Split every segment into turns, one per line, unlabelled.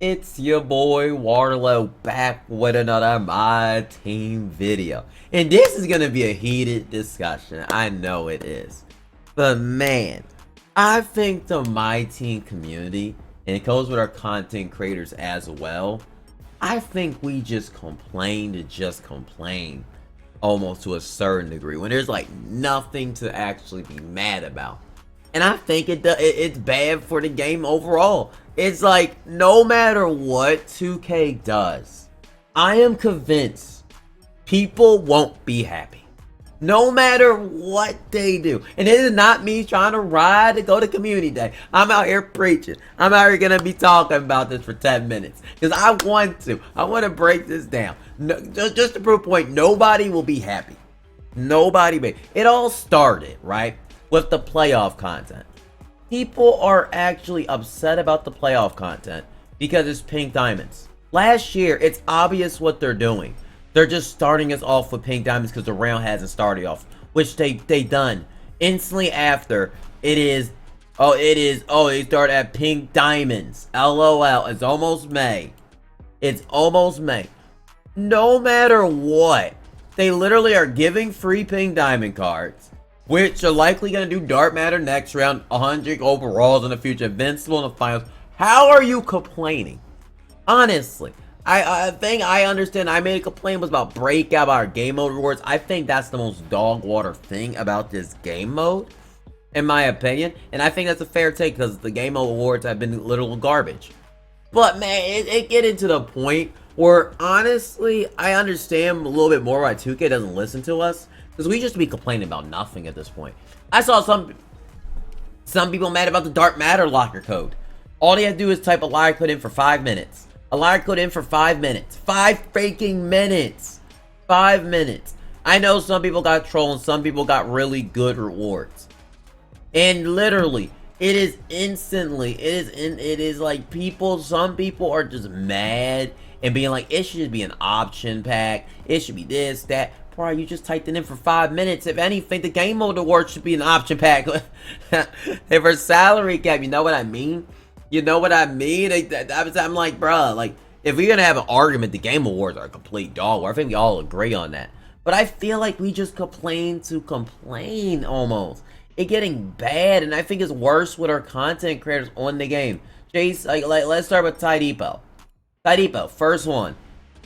It's your boy Warlow back with another My Team video. And this is going to be a heated discussion. I know it is. But man, I think the My Team community, and it goes with our content creators as well, I think we just complain to just complain almost to a certain degree when there's like nothing to actually be mad about. And I think it's bad for the game overall. It's like, no matter what 2K does, I am convinced people won't be happy. No matter what they do. And it is not me trying to ride to go to community day. I'm out here preaching. I'm out here going to be talking about this for 10 minutes. Because I want to. I want to break this down. No, just to prove a point, nobody will be happy. Nobody. It all started, right, with the playoff content. People are actually upset about the playoff content because it's pink diamonds. Last year, it's obvious what they're doing. They're just starting us off with pink diamonds because the round hasn't started off, which they done. Instantly after, they start at pink diamonds. LOL, it's almost May. It's almost May. No matter what, they literally are giving free pink diamond cards, which are likely going to do dark matter next round, 100 overalls in the future, invincible in the finals. How are you complaining? Honestly, I think I understand. I made a complaint was about breakout, about our game mode rewards. I think that's the most dog water thing about this game mode, in my opinion. And I think that's a fair take because the game mode rewards have been literal garbage. But man, it get into the point where honestly, I understand a little bit more why 2K doesn't listen to us. Because we just be complaining about nothing at this point. I saw some people mad about the dark matter locker code. All they have to do is type a liar code in for 5 minutes. A liar code in for 5 minutes. 5 freaking minutes. 5 minutes. I know some people got trolled and some people got really good rewards. And literally, it is instantly, it is like some people are just mad and being like, it should just be an option pack. It should be this, that. Bro, you just typed it in for 5 minutes. If anything, the game mode award should be an option pack. If for salary cap, you know what I mean? You know what I mean? I'm like, bro, like, if we're gonna have an argument, the game awards are a complete dog war. I think we all agree on that. But I feel like we just complain to complain almost. It's getting bad, and I think it's worse with our content creators on the game. Chase, like let's start with Ty Depot. Ty Depot, first one.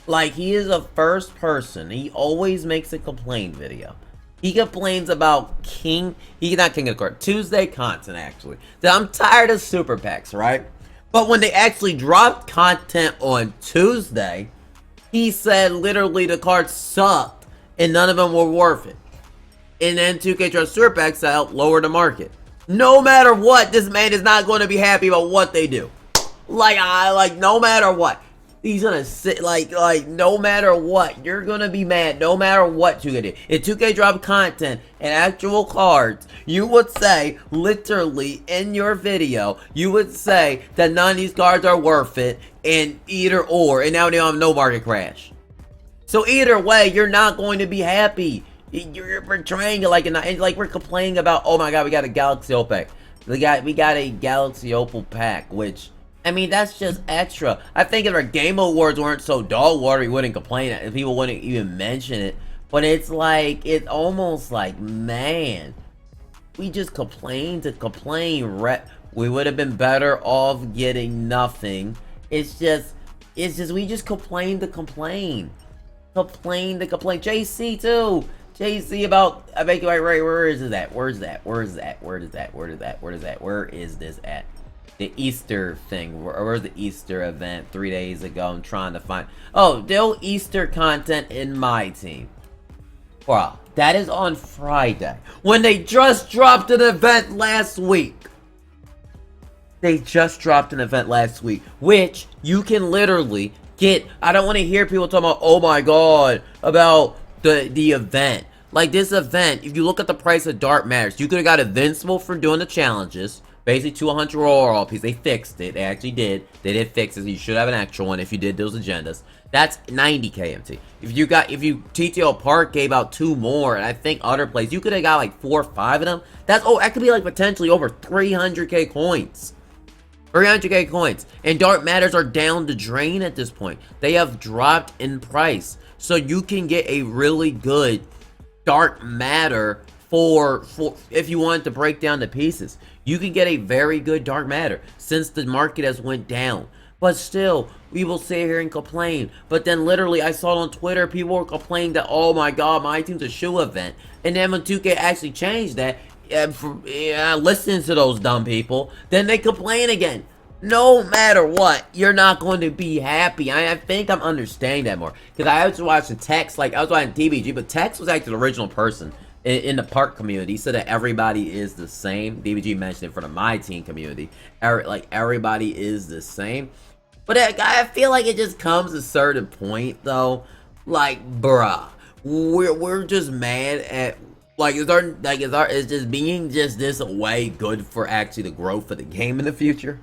Like, he is the first person. He always makes a complaint video. He complains about not King of the Court, Tuesday content, actually. That I'm tired of super packs, right? But when they actually dropped content on Tuesday, he said literally the cards sucked and none of them were worth it. And then 2K dropped super packs to help lower the market. No matter what, this man is not going to be happy about what they do. Like no matter what. He's gonna sit like no matter what, you're gonna be mad no matter what 2K did. If 2K dropped content and actual cards, you would say, literally in your video, you would say that none of these cards are worth it, and either or, and now they don't have no market crash. So either way, you're not going to be happy. You're portraying it like we're complaining about, oh my god, we got a Galaxy Opal pack. We got a Galaxy Opal pack, which, I mean, that's just extra. I think if our game awards weren't so dog water, we wouldn't complain, and people wouldn't even mention it. But it's like, it's almost like, man, we just complain to complain. We would have been better off getting nothing. It's just we just complain to complain. Complain to complain. JC too. JC about, I make it right, where is it at? Where is this at? The Easter thing, or the Easter event 3 days ago. I'm trying to find, no Easter content in my team. Wow, that is on Friday, when they just dropped an event last week. They just dropped an event last week, which you can literally get. I don't want to hear people talking about, oh my god, about the event. Like, this event, if you look at the price of Dark Matters, you could have got Invincible for doing the challenges. Basically, 200 overall piece. They fixed it. They actually did. They did fix it. You should have an actual one if you did those agendas. That's 90 KMT. If you TTO Park gave out 2 more, and I think other plays, you could have got like 4 or 5 of them. That could be like potentially over 300k coins. 300k coins. And dark matters are down the drain at this point. They have dropped in price. So you can get a really good dark matter for if you want to break down the pieces. You can get a very good dark matter since the market has went down. But still, we will sit here and complain. But then literally, I saw it on Twitter, people were complaining that, oh my god, MyTeam's a shoe event. And then when 2K actually changed that, listening to those dumb people, then they complain again. No matter what, you're not going to be happy. I think I'm understanding that more. Because I was watching Tex, like, I was watching DBG, but Tex was actually the original person in the park community. He said that everybody is the same. DBG mentioned it for the MyTeam community. Like, everybody is the same. But I feel like it just comes to a certain point, though. Like, bruh, we're just mad at, like, is just being just this way good for actually the growth of the game in the future?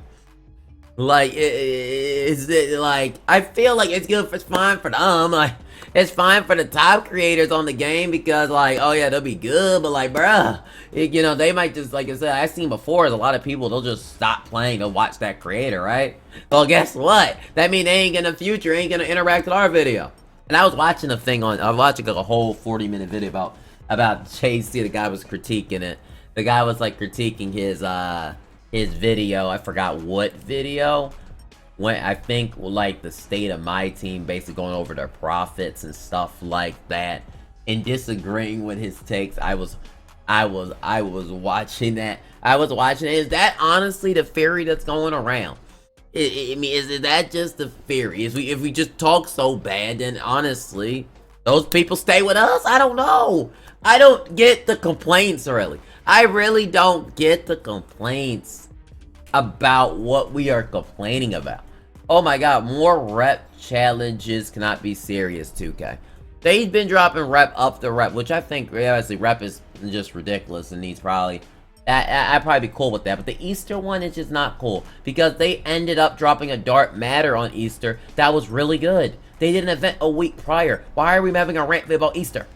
Like, is it like, I feel like it's fine for them, like, it's fine for the top creators on the game because, like, oh yeah, they'll be good, but like, bruh, you know, they might just, like I said, I've seen before, is a lot of people, they'll just stop playing, they'll watch that creator, right? Well, guess what? That means they ain't gonna interact with our video. And I was watching I was watching like a whole 40-minute video about Chase, the guy was critiquing it. The guy was like critiquing his video, I forgot what video, when I think like the state of MyTeam, basically going over their profits and stuff like that, and disagreeing with his takes. I was watching that. Is that honestly the theory that's going around? I mean, is that just the theory? If we just talk so bad, then honestly, those people stay with us? I don't know. I don't get the complaints, really. I really don't get the complaints about what we are complaining about. Oh my god, more rep challenges cannot be serious, 2K. They've been dropping rep up the rep, which I think, obviously, rep is just ridiculous and needs probably... I'd probably be cool with that, but the Easter one is just not cool, because they ended up dropping a dark matter on Easter that was really good. They did an event a week prior. Why are we having a rant about Easter?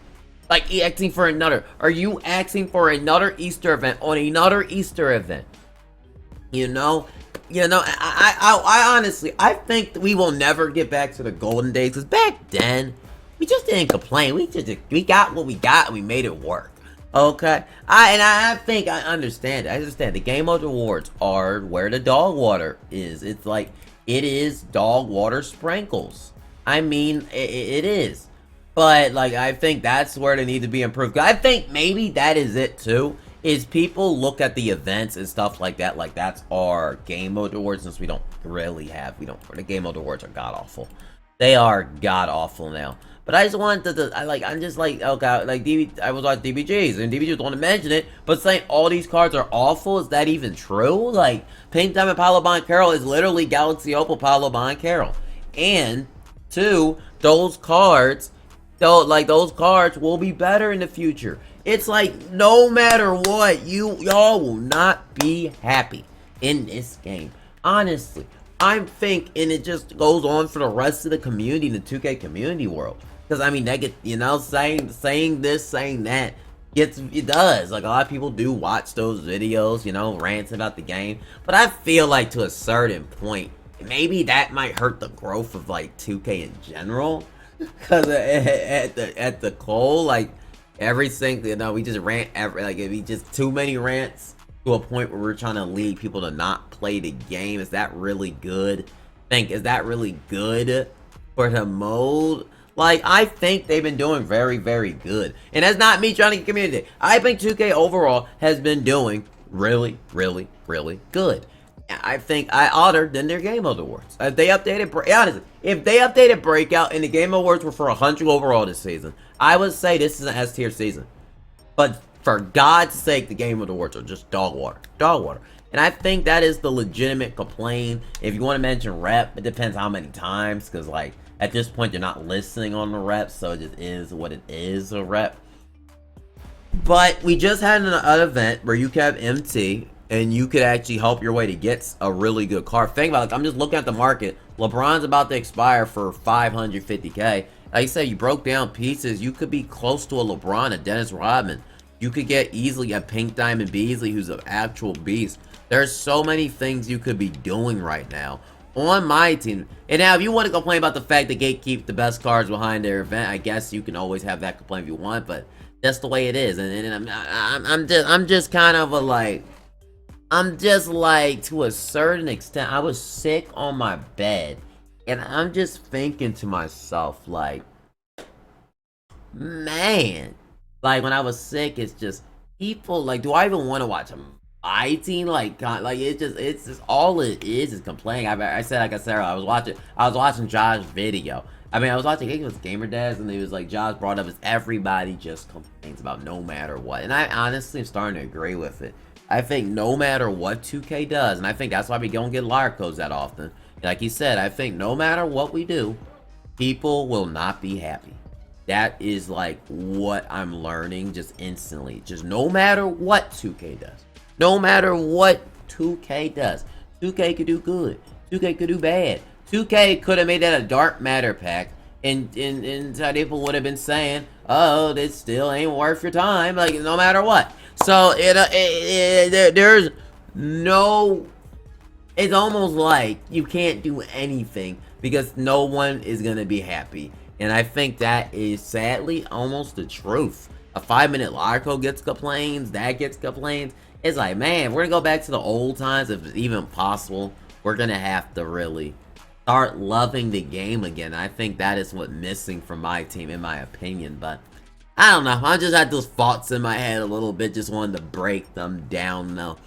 Like, asking for another. Are you asking for another Easter event on another Easter event? You know, I honestly, I think we will never get back to the golden days, because back then, we just didn't complain. We got what we got, and we made it work. Okay? I think I understand. I understand. The Game Mode Awards are where the dog water is. It's like, it is dog water sprinkles. I mean, it is. But, like, I think that's where they need to be improved. I think maybe that is it, too. Is people look at the events and stuff like that, like that's our Game Mode Awards, since we don't really have, the Game Mode Awards are god-awful. They are god-awful now. But I just wanted to, I'm just like, okay, like, I was watching DBGs, and DBGs want to mention it, but saying all these cards are awful, is that even true? Like, Pink Diamond Paolo Carroll is literally Galaxy Opal Paolo Carroll. And, two, those cards, those cards will be better in the future. It's like, no matter what, y'all will not be happy in this game. Honestly, I think, and it just goes on for the rest of the community, the 2K community world. Because, I mean, they get, saying this, saying that, it does. Like, a lot of people do watch those videos, rants about the game. But I feel like, to a certain point, maybe that might hurt the growth of, like, 2K in general. Because at the core, like, every single, we just rant, it'd be just too many rants to a point where we're trying to lead people to not play the game. Is that really good? Is that really good for the mode? Like, I think they've been doing very, very good. And that's not me trying to get community. I think 2K overall has been doing really, really, really good. I think other than their Game Mode Awards. If they updated, if they updated Breakout and the Game Awards were for 100 overall this season, I would say this is an S tier season. But for God's sake, the Game Mode Awards are just dog water. Dog water. And I think that is the legitimate complaint. If you want to mention rep, it depends how many times. Because, like, at this point, you're not listening on the reps. So it just is what it is, a rep. But we just had an event where you could have MT. And you could actually help your way to get a really good card. Think about it. I'm just looking at the market. LeBron's about to expire for 550k. Like I said, you broke down pieces. You could be close to a LeBron, a Dennis Rodman. You could get easily a Pink Diamond Beasley, who's an actual beast. There's so many things you could be doing right now on my team. And now, if you want to complain about the fact that Gatekeep the best cards behind their event, I guess you can always have that complaint if you want, but that's the way it is. And I'm just kind of a like, I'm just like, to a certain extent, I was sick on my bed, and I'm just thinking to myself, like, man, like when I was sick, it's just people like, do I even want to watch MyTeam? Like it's just all it is complaining. I said, like I said, I was watching Josh's video. I mean, I think it was Gamer Dads, and he was like, Josh brought up is everybody just complains about no matter what, and I honestly am starting to agree with it. I think no matter what 2K does, and I think that's why we don't get liar codes that often. Like he said, I think no matter what we do, people will not be happy. That is like what I'm learning just instantly. Just no matter what 2K does. No matter what 2K does. 2K could do good. 2K could do bad. 2K could have made that a dark matter pack. And people would have been saying, oh, this still ain't worth your time. Like, no matter what. So, there's no... It's almost like you can't do anything because no one is going to be happy. And I think that is sadly almost the truth. A 5-minute Larco gets complaints, that gets complaints. It's like, man, we're going to go back to the old times if it's even possible. We're going to have to really start loving the game again. I think that is what's missing from my team, in my opinion. But I don't know. I just had those thoughts in my head a little bit. Just wanted to break them down, though.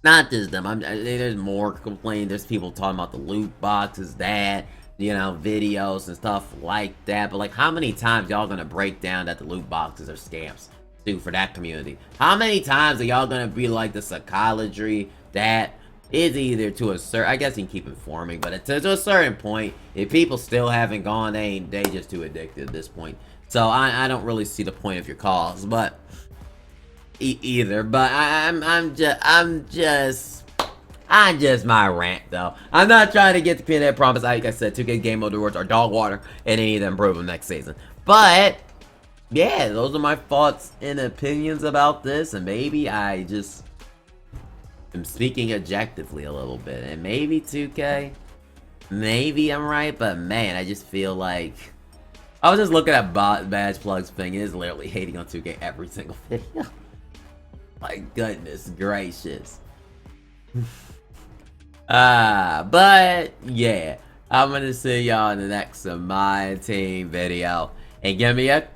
Not just them. There's more complaining. There's people talking about the loot boxes, that, you know, videos and stuff like that. But like, how many times y'all gonna break down that the loot boxes are scams, dude, for that community? How many times are y'all gonna be like the psychology that is either to a certain, I guess you can keep informing, but to a certain point, if people still haven't gone, they just too addicted at this point. So I don't really see the point of your calls, but either. But I'm just my rant, though. I'm not trying to get the pin, I promise. Like I said, 2K game mode rewards are dog water, and they need to improve them next season. But yeah, those are my thoughts and opinions about this, and maybe I just am speaking objectively a little bit, and maybe 2K, maybe I'm right, but man, I just feel like I was just looking at badge plugs thing. It is literally hating on 2K every single video. My goodness gracious. But yeah, I'm gonna see y'all in the next MyTeam video, and give me a